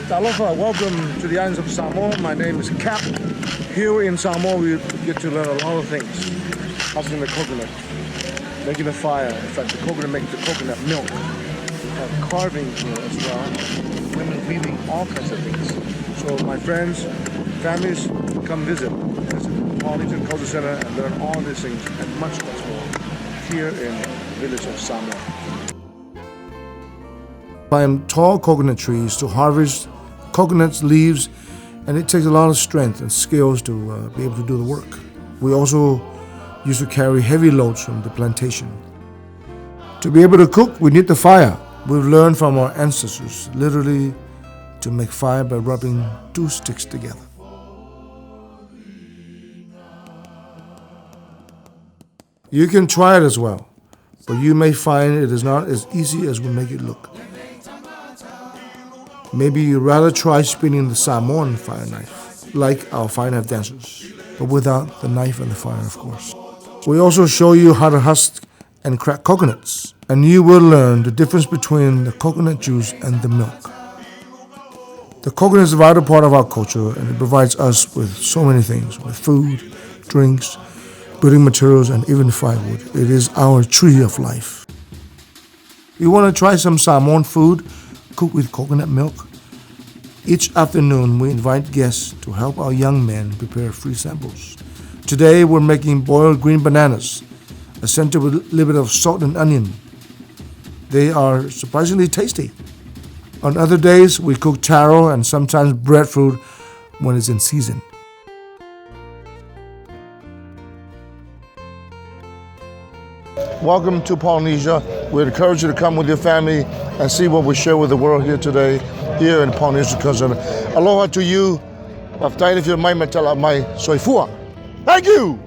Aloha, welcome to the islands of Samoa. My name is Cap. Here in Samoa, we get to learn a lot of things. Husking the coconut, making a fire. In fact, the coconut makes the coconut milk. We have carving here as well. Women weaving all kinds of things. So my friends, families, come visit the Polynesian Culture Center and learn all these things and much, much more here in the village of Samoa. Climb tall coconut trees to harvest coconuts, leaves, and it takes a lot of strength and skills to be able to do the work. We also used to carry heavy loads from the plantation. To be able to cook, we need the fire. We've learned from our ancestors, literally, to make fire by rubbing two sticks together. You can try it as well, but you may find it is not as easy as we make it look. Maybe you'd rather try spinning the Samoan fire knife, like our fire knife dancers, but without the knife and the fire, of course. We also show you how to husk and crack coconuts, and you will learn the difference between the coconut juice and the milk. The coconut is a vital part of our culture, and it provides us with so many things, with food, drinks, building materials, and even firewood. It is our tree of life. You want to try some Samoan food cooked with coconut milk? Each afternoon, we invite guests to help our young men prepare free samples. Today, we're making boiled green bananas, scented with a little bit of salt and onion. They are surprisingly tasty. On other days, we cook taro and sometimes breadfruit when it's in season. Welcome to Polynesia. We encourage you to come with your family and see what we share with the world here today, here in Polynesia Culture. Aloha to you. Thank you.